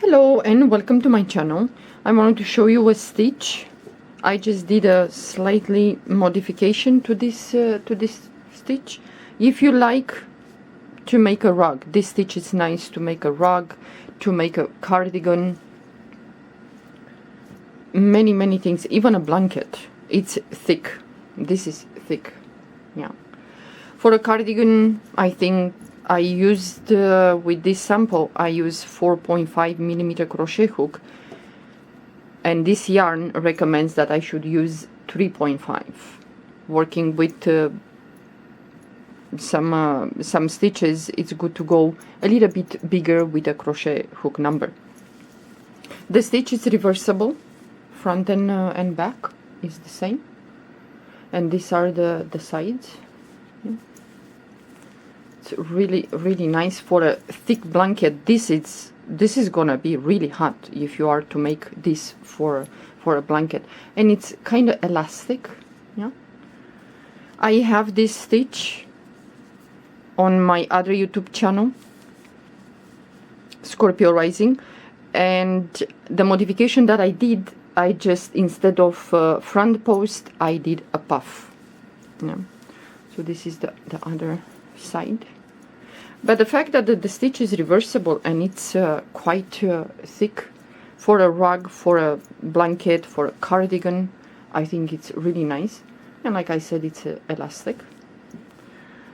Hello and welcome to my channel. I wanted to show you a stitch. I just did a slightly modification to this stitch. If you like to make a rug, this stitch is nice to make a rug, to make a cardigan, many things, even a blanket. It's thick. This is thick, yeah. For a cardigan, I think I used, with this sample, I used 4.5mm crochet hook, and this yarn recommends that I should use 3.5. Working with some stitches, it's good to go a little bit bigger with a crochet hook number. The stitch is reversible, front and back is the same, and these are the sides. Yeah. It's really nice for a thick blanket. This is gonna be really hot if you are to make this for a blanket, and it's kind of elastic. Yeah, I have this stitch on my other YouTube channel, Scorpio Rising, and the modification that I did, I just, instead of front post, I did a puff. Yeah. So this is the other side. But the fact that the stitch is reversible and it's quite thick for a rug, for a blanket, for a cardigan, I think it's really nice. And like I said, it's elastic.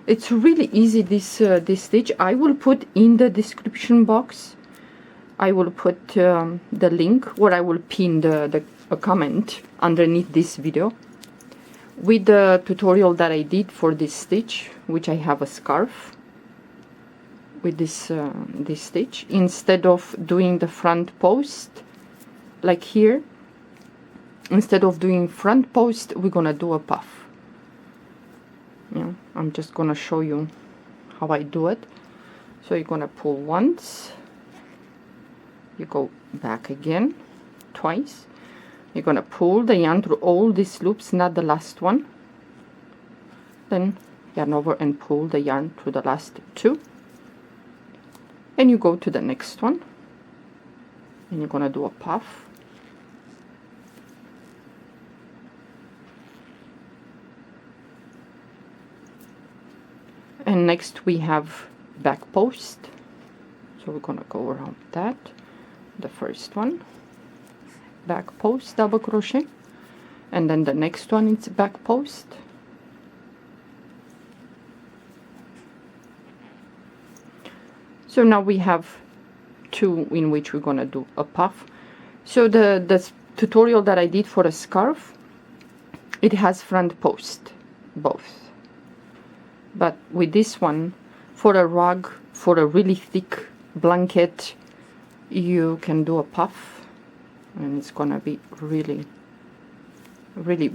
It's really easy, this stitch. I will put in the description box, I will put the link, or I will pin a comment underneath this video with the tutorial that I did for this stitch, which I have a scarf with this stitch. Instead of doing the front post like here, instead of doing front post, we're gonna do a puff. Yeah, I'm just gonna show you how I do it. So you're gonna pull once, you go back again twice, you're gonna pull the yarn through all these loops, not the last one, then yarn over and pull the yarn through the last two, and you go to the next one and you're gonna do a puff, and next we have back post. So we're gonna go around that, the first one, back post, double crochet, and then the next one is back post, so now we have two in which we're gonna do a puff. So the tutorial that I did for a scarf, it has front post both, but with this one, for a rug, for a really thick blanket, you can do a puff, and it's gonna be really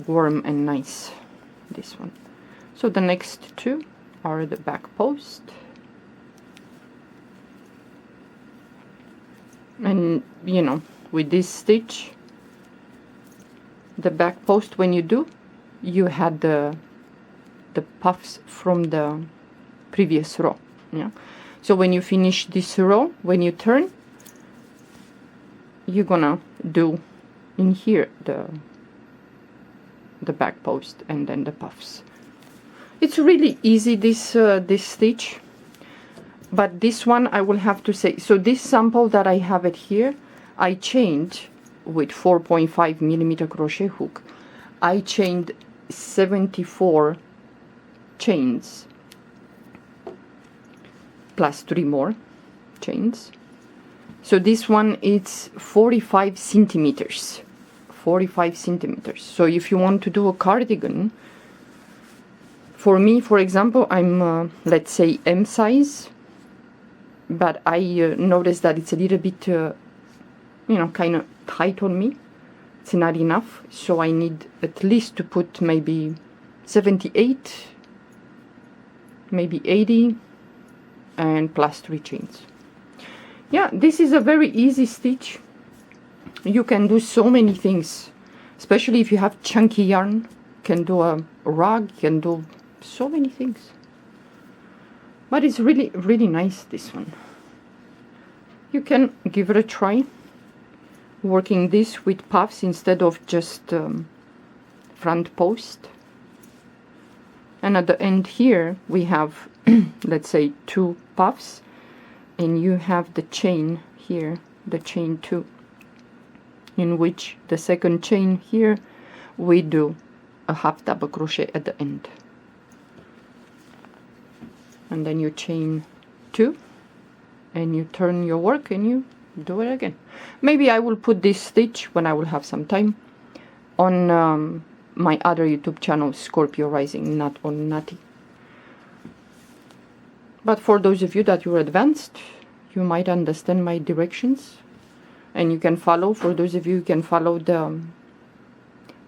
warm and nice, this one. So the next two are the back post, and you know, with this stitch, the back post, when you do, you had the puffs from the previous row. Yeah, so when you finish this row, when you turn, you're gonna do in here the back post and then the puffs. It's really easy, this stitch. But this one, I will have to say, so this sample that I have it here, I chained with 4.5mm crochet hook. I chained 74 chains plus 3 more chains. So this one is 45 centimeters. 45 centimeters. So if you want to do a cardigan, for me, for example, I'm let's say M size, but I noticed that it's a little bit you know, kind of tight on me. It's not enough, so I need at least to put maybe 78, maybe 80, and plus 3 chains. Yeah, this is a very easy stitch. You can do so many things, especially if you have chunky yarn. You can do a rug, you can do so many things. But it's really nice, this one. you can give it a try, working this with puffs instead of just front post. And at the end here we have let's say 2 puffs, and you have the chain here, the chain 2, in which the second chain here we do a half double crochet at the end, and then you chain 2 and you turn your work and you do it again. Maybe I will put this stitch, when I will have some time, on my other YouTube channel, Scorpio Rising, not on Natty. But for those of you that you're advanced, you might understand my directions, and you can follow. For those of you who can follow the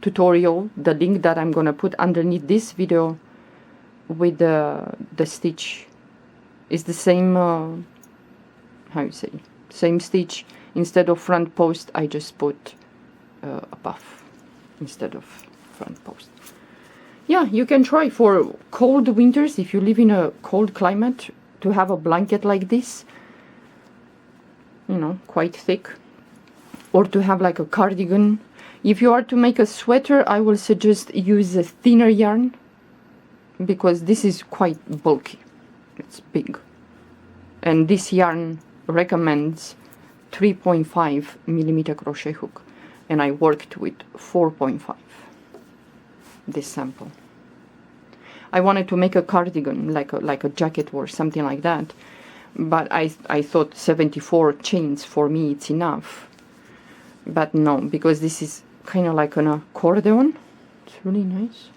tutorial, the link that I'm gonna put underneath this video with the stitch is the same, how you say, same stitch. Instead of front post, I just put a puff instead of front post. Yeah, you can try for cold winters, if you live in a cold climate, to have a blanket like this, you know, quite thick, or to have like a cardigan. If you are to make a sweater, I will suggest use a thinner yarn, because this is quite bulky, it's big, and this yarn recommends 3.5 millimeter crochet hook, and I worked with 4.5. This sample. I wanted to make a cardigan, like a jacket or something like that, but I thought 74 chains for me it's enough. But no, because this is kind of like an accordion. It's really nice.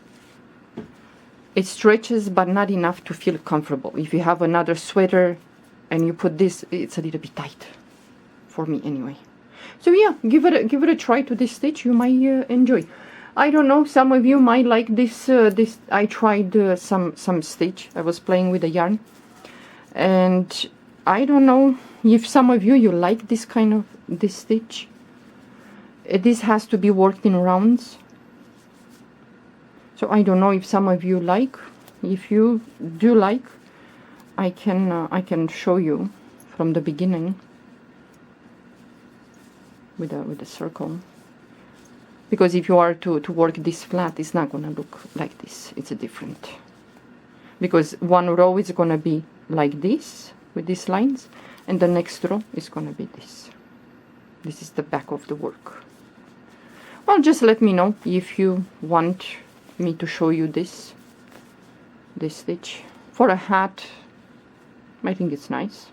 It stretches, but not enough to feel comfortable. If you have another sweater and you put this, it's a little bit tight, for me anyway. So yeah, give it a try to this stitch. You might enjoy. I don't know, some of you might like this. I tried some stitch. I was playing with the yarn, and I don't know if some of you like this kind of this stitch. This has to be worked in rounds, so I don't know if some of you like. If you do like, I can show you from the beginning with a circle. Because if you are to work this flat, it's not gonna look like this. It's a different. Because one row is gonna be like this, with these lines, and the next row is gonna be this. This is the back of the work. Well, just let me know if you want me to show you this stitch. For a hat, I think it's nice.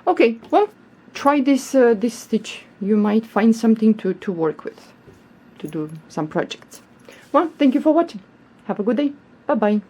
Okay, well, try this stitch. You might find something to work with, to do some projects. Well, thank you for watching. Have a good day. Bye bye.